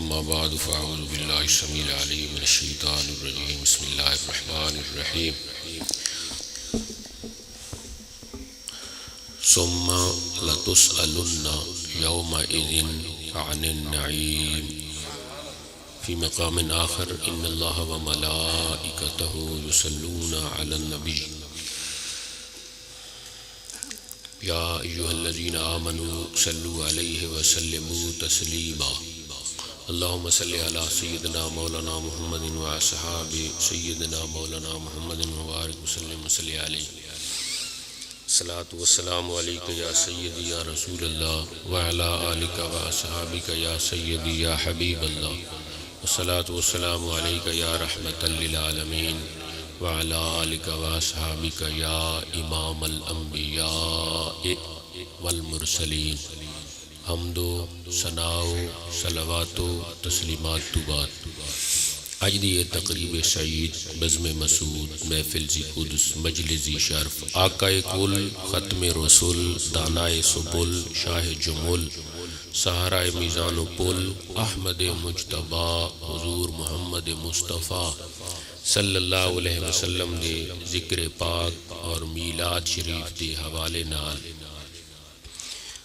اما بعد فاعوذ باللہ السمیع العلیم من الشیطان الرجیم بسم اللہ الرحمن الرحیم ثم لتسألن یومئذ عن النعیم فی مقام آخر ان اللہ وملائکتہ یصلون علی النبی یا ایہا الذین آمنوا صلوا علیہ وسلموا تسلیما اللہم صلی علی سیدنا مولانا محمد وصحاب سیدنا مولانا محمد وبارک وسلم صلی علیہ الصلاۃ والسلام علیکہ یا سیدی یا رسول اللہ وعلی آلک واصحابک یا سیدی یا حبیب اللہ والصلاۃ والسلام علیکہ یا رحمۃ للعالمین وعلی آلک واصحابک یا امام الانبیاء والمرسلین حمد و ثناء و صلوات و تسلیمات تو بعد آج دی تقریب سعید بزم مسعود محفل زی قدس مجلس زی شرف آقا کل ختم رسول دانائے سبل شاہ جمل سہارہ میزان و پل احمد مجتبی حضور محمد مصطفیٰ صلی اللہ علیہ وسلم دے ذکر پاک اور میلاد شریف دے حوالے نال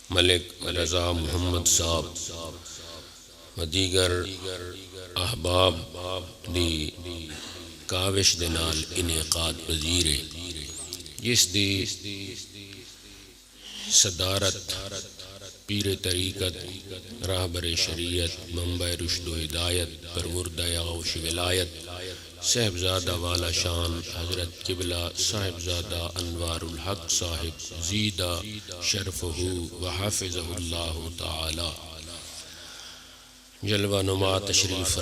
ملک رضا محمد صاحب و دیگر احباب دی کاوش دے نال انعقاد پذیر جس دی صدارت پیر طریقت راہبر شریعت منبع رشد و ہدایت پرورد آغوش ولایت صاحبزادہ والا شان حضرت قبلہ صاحبزادہ انوار الحق صاحب زیدہ شرفہ و حافظہ اللہ تعالی جلوہ نما تشریف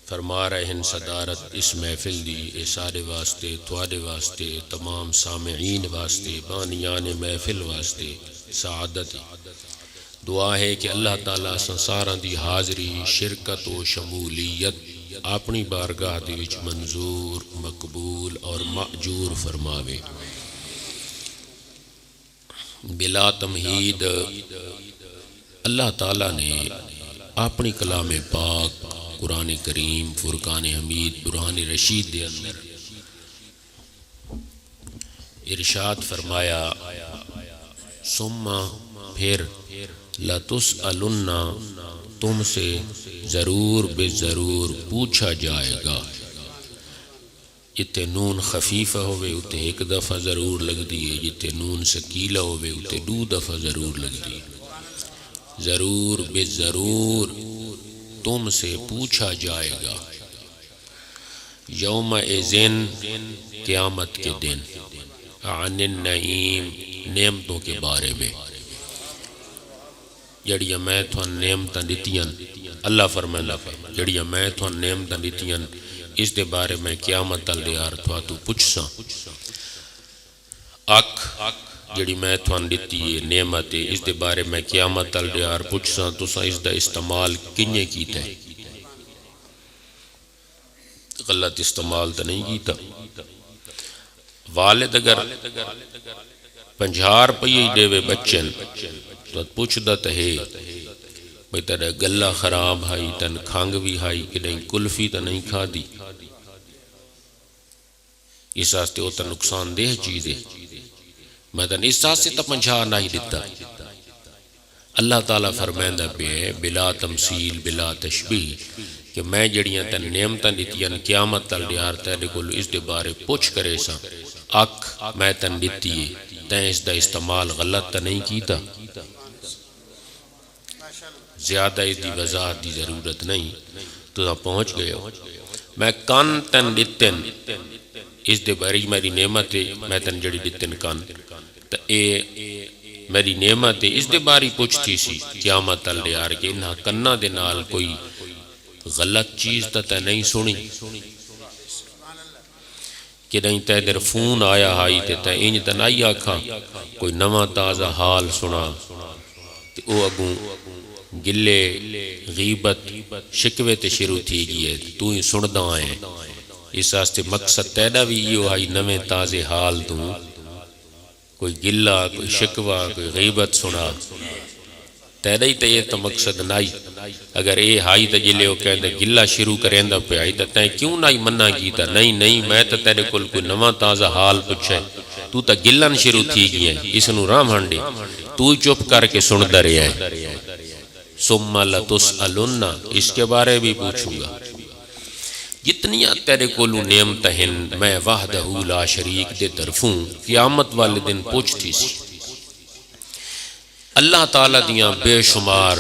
فرما رہے ہیں صدارت اس محفل دی اے سارے واسطے توارے واسطے تمام سامعین واسطے بانیان محفل واسطے سعادت دعا ہے کہ اللہ تعالیٰ سنساراں دی حاضری شرکت و شمولیت اپنی بارگاہ دی وچ منظور مقبول اور مأجور فرماوے بلا تمہید اللہ تعالیٰ نے اپنی کلام پاک قرآن کریم فرقان حمید برہان رشید دے اندر ارشاد فرمایا ثم پھر لتسألن تم سے ضرور بے ضرور پوچھا جائے گا جتے نون خفیفہ ہوئے اتے ایک دفعہ ضرور لگ دیئے جتے نون سکیلہ ہوئے اتے دو دفعہ ضرور لگ دیئے ضرور بے ضرور تم سے پوچھا جائے گا یوم ایزن قیامت کے دن عن النعیم نعمتوں کے بارے میں جڑیاں میں تھوان نعمتاں دیتیاں اللہ فرمائے جڑیاں میں تھوان نعمتاں دیتیاں اس دے بارے میں قیامت تلیار تھوا تو پوچھ سا جڑی میں تھوان دیتی ہے نعمت اس دے بارے میں قیامت تلیار پوچھ سا تو سا اس دا استعمال کنیے کیتا ہے غلط استعمال تا نہیں کیتا والد اگر 50 روپیے دے وے بچن تو پوچھ دا تہے بھئی تیرے گلہ خراب ہائی تن کھانگ بھی ہائی کہ نہیں کلفی تا نہیں کھا دی اس آستے ہوتا نقصان دہ چیزیں میں تن اس آستے تا 50 نہیں دیتا اللہ تعالیٰ فرمائندہ پہ بلا تمثیل بلا تشبیح کہ میں جڑیاں تن نعمتاں دیتیاں قیامت تل دیار تیرے کلو اس دے بارے پوچھ کرے سا میں تن دیتی ہے تین اس دا استعمال غلط تا نہیں کیتا زیادہ اس دی وضاحت دی ضرورت نہیں تو تا پہنچ گئے میں کان تن دیتن اس دے باری میری نعمت ہے میں تن جڑی دیتن کان تا اے میری نعمت ہے اس دے باری پوچھتی سی قیامت تل دیار کے انہا کنہ دے نال کوئی غلط چیز تا نہیں سنی کہ نہیں تے در فون آیا ہائی تے انج تا نہیں آکھا کوئی نواں تازہ حال سنا تے او اگوں گلے غیبت شکوے تے شروع تھی گئے تو ہی سندہ آئیں اس آستے مقصد تیڑا بھی یہ ہائی نویں تازے حال تو کوئی گلہ کوئی شکوہ کوئی غیبت سنا تیرے تے یہ تو مقصد نائی اگر اے ہائی تے جلے ہو کہندے گلہ شروع کریں دا پہ آئی تے کیوں نائی منع کیتا نہیں میں تو تیرے کل کوئی نواں تازہ حال پوچھے تو تا گلن شروع تھی گئی ہے اس نو رام ہنڈے تو چپ کر کے سن در ہے ثم لتسألن اس کے بارے بھی پوچھوں گا جتنیاں تیرے کولو نعمتیں ہیں میں وحدہ لا شریک دے طرفوں قیامت والے دن پوچھتی سی اللہ تعالیٰ دیاں بے شمار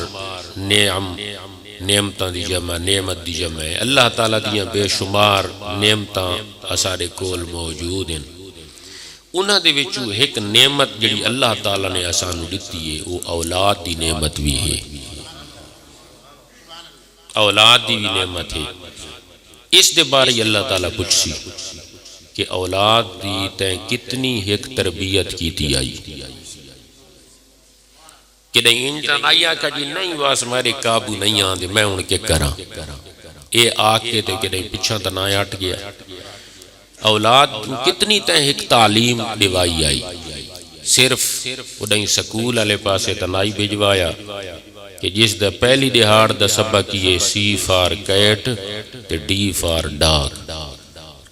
نعمتاں دی جمع نعمت دی جمع ہے اللہ تعالیٰ دیاں بے شمار نعمتاں اسارے کول موجود ہیں انہاں دے وچوں ایک نعمت جڑی اللہ تعالیٰ نے اسانو دتی ہے وہ اولاد دی نعمت بھی ہے اولاد دی بھی نعمت ہے اس دے بارے اللہ تعالیٰ پوچھ سی کہ اولاد دی تیں کتنی ایک تربیت کیتی آئی کہ نہیں انجان آیا کہ جی نہیں واس میرے قابو نہیں آن دے میں ان کے کراں اے آکے تے کہ نہیں پچھا تنائے اٹھ گیا اولاد کتنی تیں ایک تعلیم دیوائی آئی صرف انہیں سکول علیہ پاسے تنائی بھجوایا کہ جس دا پہلی دہاڑ دا سبق یہ سی فار کیٹ تے ڈی فار ڈاگ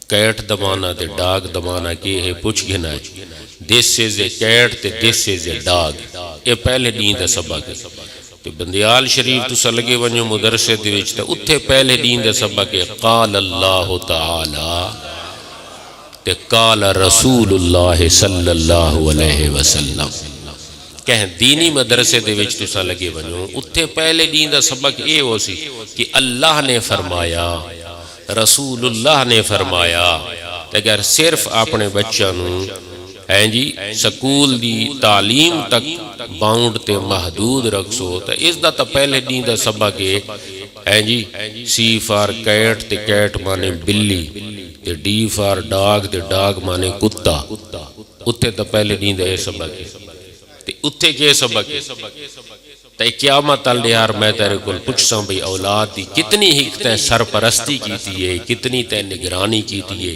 کیٹ دمانا تے ڈاگ دمانا کی ہے پوچھ گھنا ہے دس از اے کیٹ تے دس از اے ڈاگ یہ پہلے دین دا سبق ہے تے بندیال شریف تو سلگے ونجو مدرسے دے وچ تے اتھے پہلے دین دا سبق ہے قال اللہ تعالی تے قال رسول اللہ صلی اللہ علیہ وسلم کہیں دینی مدرسے دے وچ تساں لگے ونجو اتھے پہلے دین دا سبق اے ہو سی کہ اللہ نے فرمایا رسول اللہ نے فرمایا اگر صرف اپنے بچہ نو ہیں جی سکول دی تعلیم تک باؤنڈ تے محدود رکھسو تا اس دا تا پہلے دین دا سبق ہے جی سی فار کیٹ تے کیٹ مانے بلی تے ڈی فار ڈاگ تے ڈاگ مانے کتا اتھے تا پہلے دین دا یہ سبق ہے تے اتھے کے سبق ہے تے قیامت یار میں تیرے کل پوچھ ساں بھئی اولاد دی کتنی ہی تے سرپرستی کیتی ہے کتنی تے نگرانی کیتی ہے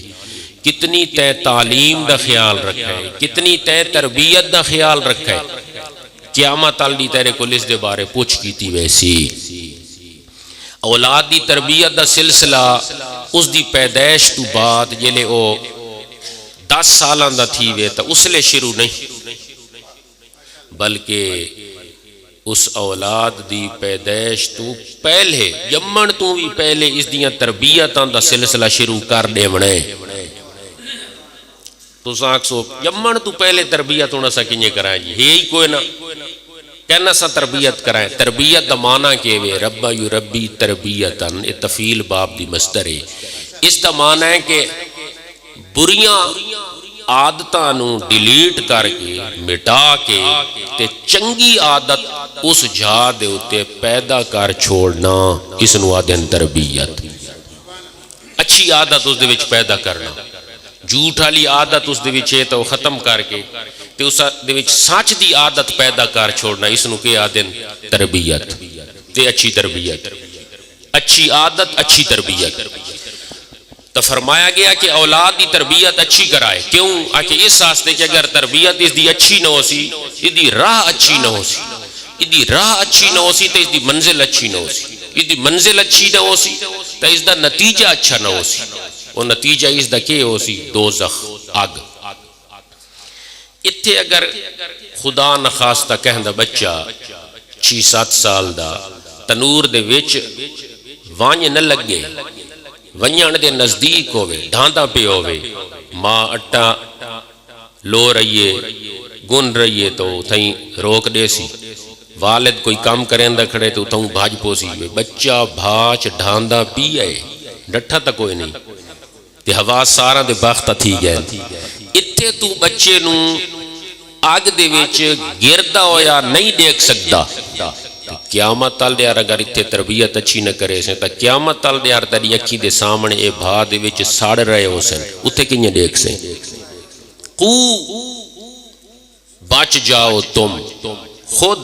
کتنی تے تعلیم دا خیال رکھا ہے کتنی تے تربیت دا خیال رکھا ہے قیامت دی تیرے کل اس دے بارے پوچھ کیتی ویسی اولاد دی تربیت دا سلسلہ اس دی پیدائش تو بعد جلے او 10 سالان دا تھی وے تا اس لے شروع نہیں بلکہ اس اولاد دی پیدائش تو پہلے جمن تو بھی پہلے اس دیاں تربیتاں دا سلسلہ شروع کر دے منے تو ساکسو جمن تو پہلے تربیت ہونا سا کنجے کرائیں جی ہی کوئی نہ کہنا سا تربیت کرائیں تربیت دا معنی کے وے ربا یو ربی تربیتاً تفیل باب دی مصدر ہے اس دا معنی ہے کہ بریاں عادتاں نو ڈیلیٹ کر کے مٹا کے تے چنگی عادت اس جا دے ہوتے پیدا کر چھوڑنا اس نو آدھن تربیت اچھی عادت اس دے وچ پیدا کرنا جھوٹ والی عادت اس دے وچ ہے تو ختم کر کے تے اس دے وچ سچ دی عادت پیدا کر چھوڑنا اس نو کے آدھن تربیت تے اچھی تربیت اچھی عادت اچھی تربیت تو فرمایا گیا کہ اولاد دی تربیت اچھی کرائے کیوں آکے اس واسطے کہ اگر تربیت اس دی اچھی نہ ہو سی اس دی راہ اچھی نہ ہو سی اس دی راہ اچھی نہ ہو سی تو اس دی منزل اچھی نہ ہو سی اس دی منزل اچھی نہ ہو سی تو اس دا نتیجہ اچھا نہ ہو سی وہ نتیجہ اس دا کیا ہو سی دوزخ آگ اتھے اگر خدا نخواستہ کہندہ بچہ 6-7 سال دا تنور دے وچ وانج نہ لگے ونیان دے نزدیک ہوئے ڈھاندا پہ ہوئے ماں اٹھا لو رہیے گن رہیے تو تھیں روک دے سی والد کوئی کام کریں دا کھڑے تو تھوں بھاج پوسی ہوئے بچہ بھاج ڈھاندا پی آئے ڈٹھا تا کوئی نہیں تے ہوا سارا دے باختہ تھی گئے اتھے تو بچے نو آگ دے ویچ گردہ ہویا نہیں دیکھ سکتا قیامت تال دیار اگر اتھے تربیت اچھی نہ کرے سیں تا قیامت تال دیار تاری اکھی دے سامنے اے بھا دے وچ ساڑ رہے ہو سیں اتھے کنیا دیکھ سیں قو بچ جاؤ تم خود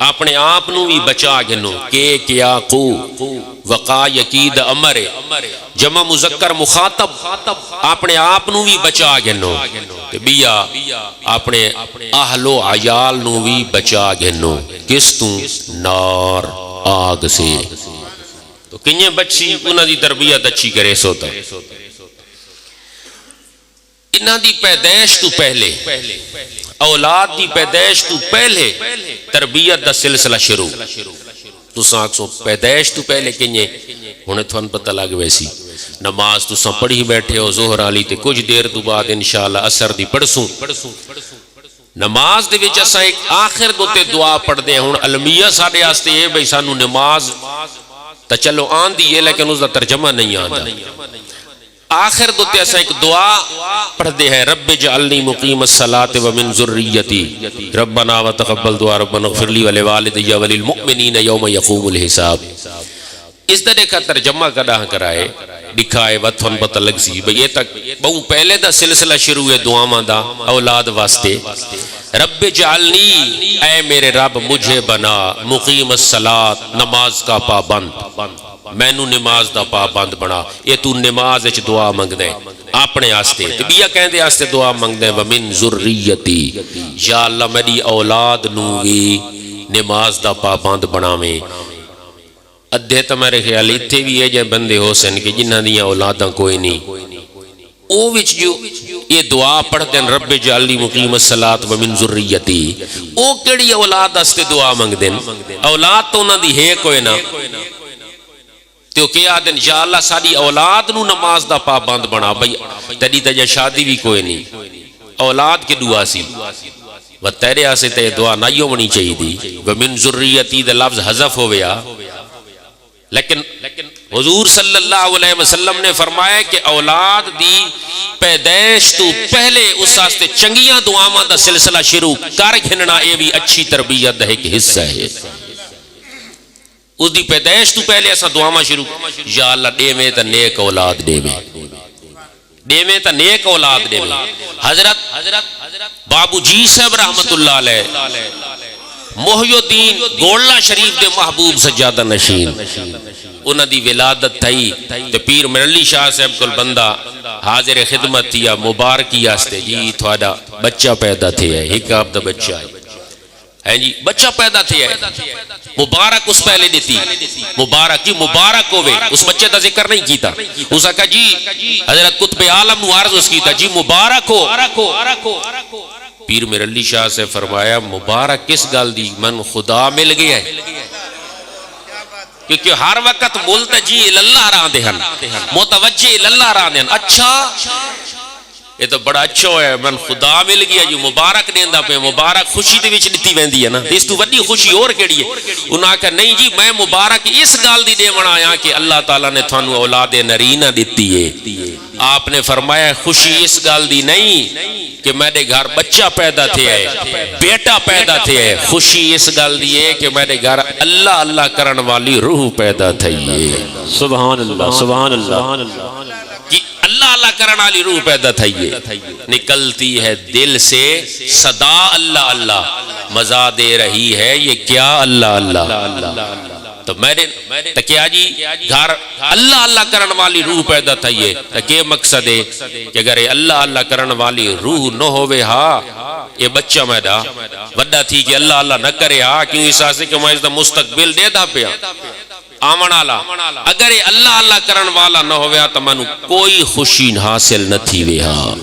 اپنے آپ نو بھی بچا گنو کہ کیا قو وقا یقید امر جمع مذکر مخاطب اپنے آپ نو بھی بچا گنو بیا اپنے اہل و عیال نو بھی بچا گنو کس تو نار آگ سے. تو کنیے بچی انہاں دی تربیت اچھی کرے سوتا انہاں دی پیدائش تو پہلے اولاد دی پیدائش تو پہلے تربیت دا سلسلہ شروع. تو ساکسو پیدائش تو پہلے کنیے ہونے تھوان پتہ لگ ویسی نماز تو ساں پڑھی بیٹھے ہو ظہر آلی تے کچھ دیر تو بعد انشاءاللہ اثر دی پڑھسوں. نماز دے وچ اساں ایک آخر دوتے دعا پڑھ دے ہون علمیہ ساڑے آستے یہ بھئی سانو نماز تا چلو آن دی ہے لیکن اس دا ترجمہ نہیں آن دا. آخر دوتے ایسا ایک دعا پڑھ دے ہے رب جعلنی مقیم الصلاة ومن ذریتی ربنا وتقبل دعا ربنا اغفر لی ولوالدی وللمؤمنین یوم یقوم الحساب. اس طرح کا ترجمہ کدا کرائے دکھائے وطن پتہ لگ سی بھئی یہ تک بہوں پہلے دا سلسلہ شروع ہے دعا دا اولاد واسطے. رب جعلنی اے میرے رب مجھے بنا مقیم الصلاة نماز کا پابند میں نو نماز دا پابند بنا. یہ تو نماز اچھ دعا منگ دے اپنے آستے تو بیا کہن دے آستے دعا منگ دے ومن ذریتی یا اللہ میری اولاد نوی نماز دا پابند بنا میں. ادھے تو میرے خیال اتھے بھی ہے جائے بندے ہو سن کہ جنہ دیا اولاداں کوئی نہیں او وچ جو یہ دعا پڑھ دیں رب جعلنی مقیم الصلاة ومن ذریتی او کڑی اولاد آستے دعا منگ دیں اولاد تو نہ دی ہے کوئی نہ تو کیا دن یا اللہ ساری اولاد نو نماز دا پابند بنا بھئی تیری تجھے شادی بھی کوئی نہیں اولاد کی دعا سی و تیرے آسے تے دعا نائیوں منی چاہی دی ومن ذریتی دا لفظ حذف ہو گیا. لیکن حضور صلی اللہ علیہ وسلم نے فرمایا کہ اولاد دی پیدائش تو پہلے اس آستے چنگیاں دعاواں دا سلسلہ شروع کر گھننا اے بھی اچھی تربیت دا ایک حصہ ہے. اس دی پیدائش تو پہلے ایسا دعاواں شروع یا اللہ دے میں تا نیک اولاد دے میں تا نیک اولاد دے میں. حضرت بابو جی صاحب رحمت اللہ علیہ محی الدین گولڑا شریف دے محبوب سجادہ نشین انہ دی ولادت تھئی تو پیر مرلی شاہ صاحب کل بندہ حاضر خدمت تھیا مبارکی آستے جی تھوڑا بچہ پیدا تھے ہے ایک آپ دا بچہ ہے جی بچہ پیدا تھے ہے مبارک اس پہلے دیتی مبارک کی مبارک ہوئے اس بچے دا ذکر نہیں کیتا اس کہا جی حضرت قطب عالم نو عرض اس کیتا جی مبارک ہو. پیر مرلی شاہ سے فرمایا مبارک کس گال دی من خدا مل گیا ہے کیونکہ ہر وقت ملتجی اللہ رہا دے ہن متوجہ اللہ رہا دے ہن. اچھا یہ تو بڑا اچھا ہے من خدا مل گیا جو مبارک دیندہ پہ مبارک خوشی دے وچ دیتی ویندی ہے نا اس تو وڈی خوشی اور کیڑی ہے. انہاں کہا نہیں جی میں مبارک اس گال دی دے منایا کہ اللہ تعالیٰ نے تھانو اولاد نرینہ دیتی ہے. آپ نے فرمایا خوشی اس گال دی نہیں کہ میرے گھر بچہ پیدا تھے ہے بیٹا پیدا تھے ہے. خوشی اس گال دی ہے کہ میرے گھر اللہ اللہ کرن والی روح پیدا تھی ہے. سبحان اللہ سبحان اللہ کہ اللہ اللہ کرن والی روح پیدا تھی ہے. نکلتی ہے دل سے صدا اللہ اللہ مزہ دے رہی ہے یہ کیا اللہ اللہ. تو میرے کیا جی گھر اللہ اللہ کرن والی روح پیدا تھا یہ کہ مقصد ہے کہ اگر اللہ اللہ کرن والی روح نہ ہوئے ہاں یہ بچہ میرا وڈا تھی کہ اللہ اللہ نہ کرے ہاں کیوں اس آسے کہ میں اس دا مستقبل دے دا پیا آمن آلا اگر اللہ اللہ کرن والا نہ ہوئے ہاں تو منو کوئی خوشی حاصل نہ تھی وے ہاں.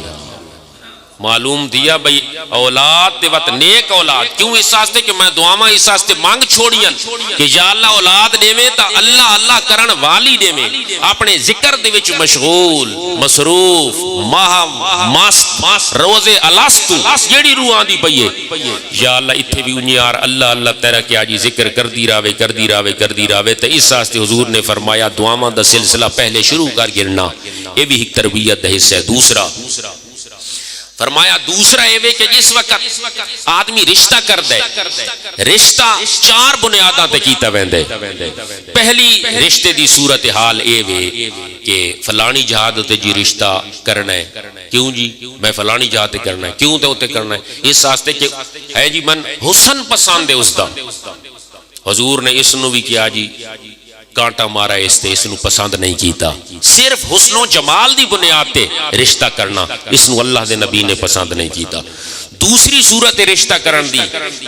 معلوم دیا بھئی اولاد دے وقت نیک اولاد کیوں اس آستے کہ میں دعاواں اس آستے مانگ چھوڑیاں کہ یا اللہ اولاد دے میں تا اللہ اللہ کرن والی دے میں اپنے ذکر دے وچ مشغول مصروف مست روزے الاسطو جیڑی روح آندی پئیے یا اللہ اتھے بھی انیار اللہ اللہ تیرا کیا جی ذکر کر دی راوے تا اس آستے حضور نے فرمایا دعاواں دا سلسلہ پہلے شروع کر گرنا یہ بھی ایک تربیت ہے حصہ. دوسرا فرمایا دوسرا یہ کہ جس وقت آدمی رشتہ کر دے رشتہ چار بنیاداں تے کیتا ویندے. پہلی رشتے دی صورتحال اے کہ فلانی جہاد تے جی رشتہ کرنا ہے کیوں جی میں فلانی جہاد تے کرنا ہے کیوں تے ہوتے کرنا ہے اس واسطے کہ ہے جی من حسن پسند ہے اس دا. حضور نے اس نو بھی کیا جی کانٹا مارا اس نو پسند نہیں کیتا صرف حسن و جمال دی بنیاد تے رشتہ کرنا اس نو اللہ دے نبی نے پسند نہیں کیتا. دوسری صورت رشتہ کرن دی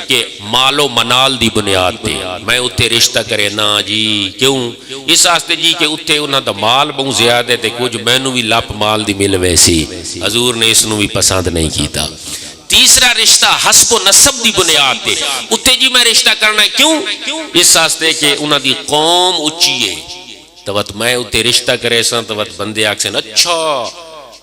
کہ مال و منال دی بنیاد تے میں اتے رشتہ کرے نا جی کیوں اس واسطے جی کہ اتے انہاں دا مال بہت زیادہ تے کچھ مینوں بھی لپ مال دی مل ویسی حضور نے اس نو بھی پسند نہیں کیتا تیسرا رشتہ حسب و نسب دی بنیاد تے اتے جی میں رشتہ کرنا ہے کیوں اس واسطے کہ انہاں دی قوم اچھی ہے توت میں اتے رشتہ کرے سن توت بندے آکسن اچھا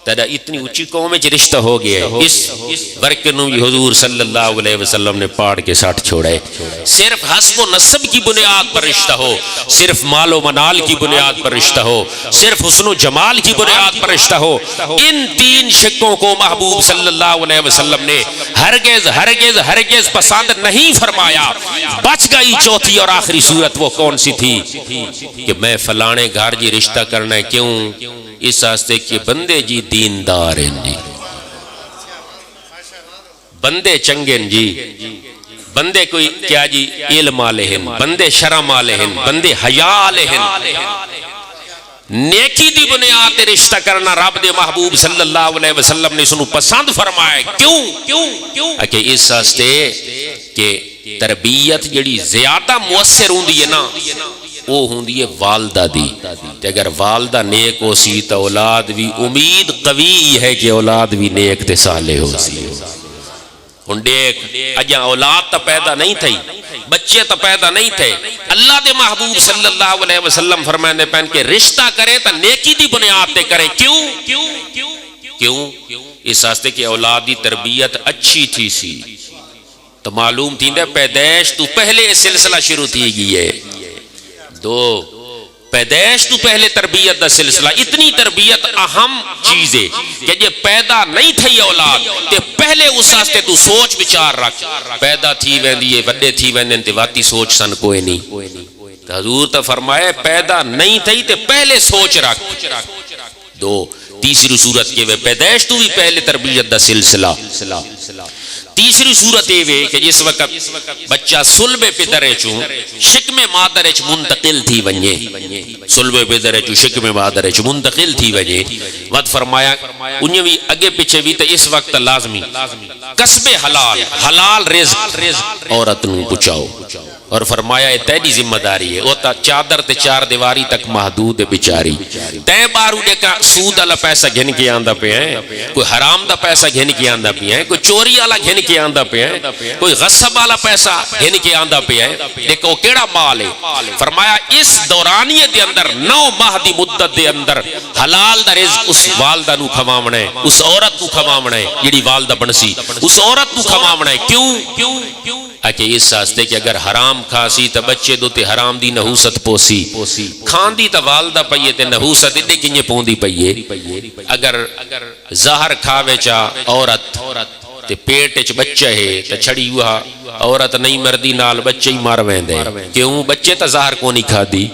تیرا اتنی اچھی قوم میں رشتہ ہو گیا ہے اس برکنوں بھی حضور صلی اللہ علیہ وسلم نے پاڑ کے ساتھ چھوڑا ہے صرف حسب و نسب کی بنیاد پر رشتہ ہو صرف مال و منال کی بنیاد پر رشتہ ہو صرف حسن و جمال کی بنیاد پر رشتہ ہو ان تین شکوں کو محبوب صلی اللہ علیہ وسلم نے ہرگز ہرگز ہرگز پسند نہیں فرمایا بچ گئی چوتھی اور آخری صورت وہ کون سی تھی کہ میں فلانے گھر جی رشتہ کرنا ہے کیوں اس واسطے کہ بندے جی دیندار ہیں جی بندے چنگن جی بندے کوئی کیا جی علم والے ہیں بندے شرم والے ہیں بندے حیا والے ہیں نیکی دی بنیاد تے رشتہ کرنا رب دے محبوب صلی اللہ علیہ وسلم نے سنو پسند فرمائے کیوں کہ اس واسطے کہ تربیت جڑی زیادہ مؤثر ہوندی ہے نا وہ ہوندی ہے والدہ دی تے اگر والدہ نیک ہو سی تو اولاد بھی امید قوی ہے کہ اولاد بھی نیک تے صالح ہو سی ہن دیکھ اجا اولاد تا پیدا نہیں تھی بچے تا پیدا نہیں تھے اللہ دے محبوب صلی اللہ علیہ وسلم فرمانے پہن کے رشتہ کرے تا نیکی دی بنیاد تے کرے کیوں اس واسطے کہ اولاد دی تربیت اچھی تھی سی تو معلوم تھی دے پیدائش تو پہلے سلسلہ شروع تھی گئی ہے دو پیدائش تو پہلے تربیت دا سلسلہ اتنی تربیت اہم چیز ہے کہ جے پیدا نہیں تھی اولاد تے پہلے اس واسطے تو سوچ بچار رکھ پیدا تھی ویندی ہے وڈے تھی ویندن تے واتی سوچ سن کوئی نہیں حضور تا فرمائے پیدا نہیں تھی تے پہلے سوچ رکھ دو تیسری صورت کے پیدائش تو بھی پہلے تربیت دا سلسلہ تیسری صورت یہ کہ جس وقت بچہ سلب پدرے چوں شکم مادرے چ منتقل تھی ونجے سلب پدرے چوں شکم مادرے چ منتقل تھی ونجے ود فرمایا انہیں بھی اگے پیچھے بھی تو اس وقت لازمی کسب حلال حلال رزق عورت نو پچاؤ اور فرمایا یہ تیری ذمہ داری ہے وہ تا چادر تے چار دیواری تک محدود ہے بیچاری تے بارو دیکھا سود والا پیسہ گھن کے آندا پہ ہے کوئی حرام دا پیسہ گھن کے آندا پہ ہے کوئی چوری والا گھن کے آندا پہ ہے کوئی غصب والا پیسہ گھن کے آندا پہ ہے دیکھو کیڑا مال ہے فرمایا اس دورانیے دے اندر 9 ماہ دی مدت دے اندر حلال دا رزق اس والدہ نو کھواونا ہے اس عورت کو کھواونا ہے جڑی والدہ بنسی اس عورت کو کھواونا ہے کیوں کہ اس واسطے کہ اگر حرام کھاسی تو بچے دو تے حرام دی نحوست پوسی کھان دی تو والدہ پئیے تے نحوست دے کنجے پوندی پئیے اگر زہر کھاوے چا عورت تے پیٹ چ بچہ ہے تے چھڑی ہوا عورت نہیں مردی نال بچے ہی مار ویندے کیوں بچے تا زہر کو نہیں کھا دی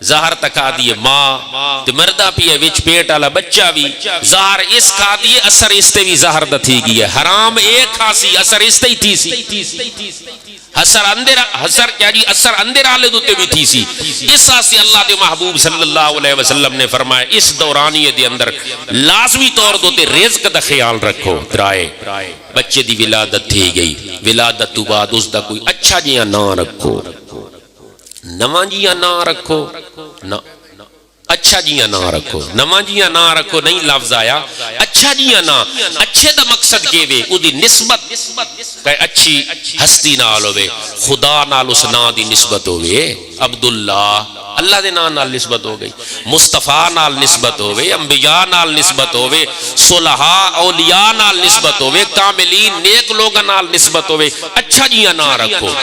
زہر تا کھا دیے ماں تے مردہ پیے وچ پیٹ والا بچہ بھی زہر اس کھا دیے اثر اس تے بھی زہر دا تھی گئی ہے حرام ایک کھاسی اثر اس تے ہی تھی سی اثر کیا جی اثر اندر آلے دوتے بھی تھی سی اس سے اللہ دے محبوب صلی اللہ علیہ وسلم نے فرمایا اس دورانی دے اندر لازمی طور دوتے رزق دا خیال رکھو درائے بچے دی ولادت تھی گئی ولادت تو بعد اس دا کوئی اچھا جیاں نہ رکھو نواں جیاں نہ رکھو اچھا جیاں نہ رکھو نواں جیاں نہ رکھو نہیں لفظ آیا اچھا جیاں نہ اچھے دا مقصد کے وے او دی نسبت کہ اچھی ہستی نال ہوے خدا نال اس نا دی نسبت ہوے عبداللہ اللہ دے نام نال نسبت ہو گئی مصطفیٰ نال نسبت ہوے انبیاء نال نسبت ہوے صلحاء اولیاء نال نسبت ہوے کاملین نیک لوگاں نال نسبت ہوے اچھا جیاں نہ رکھو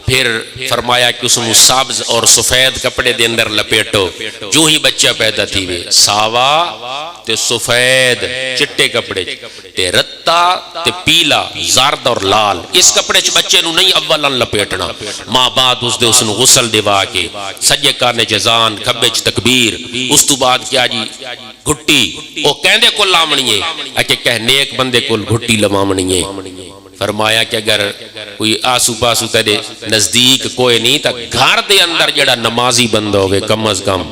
پھر فرمایا کہ اس نے سبز اور سفید کپڑے دے اندر لپیٹو جو ہی بچہ پیدا تھی وے ساوا تے سفید چٹے کپڑے تے رتا تے پیلا زرد اور لال اس کپڑے چ بچے نو نہیں اولن لپیٹنا ماں بعد اس دے اس نو غسل دیوا کے سجے کانے جزان کھبے چ تکبیر اس تو بعد کیا جی گھٹی او کہندے کو لامنی ہے کہ کہ نیک بندے کو گھٹی لمامنی ہے فرمایا کہ اگر کوئی آسو پاسو تیرے نزدیک کوئی نہیں تا گھر دے اندر جڑا نمازی بندہ ہوئے کم از کم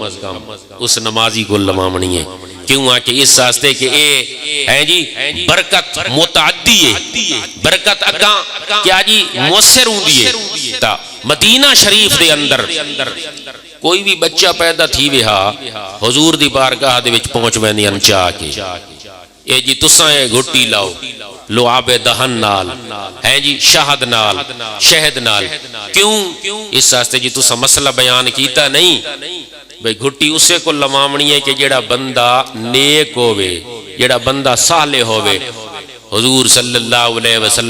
اس نمازی کو لمامنی ہے کیوں آ کہ اس واسطے کہ اے ہیں جی برکت متعدی ہے، برکت اگاں کیا جی مؤثر ہوندی ہے۔ تا مدینہ شریف دے اندر کوئی بھی بچہ پیدا تھی وہا حضور دی بارگاہ دے وچ پہنچ ویندی ان چاہ کے اے جی تساں اے گھٹی لاؤ لعاب دہن نال ہیں جی شہد نال شہد نال، کیوں اس واسطے جی تساں مسئلہ بیان کیتا نہیں بھئی گھٹی اسے کو لمامنی ہے کہ جڑا بندہ نیک ہوئے، جڑا بندہ صالح ہوئے۔ حضور صلی اللہ علیہ وسلم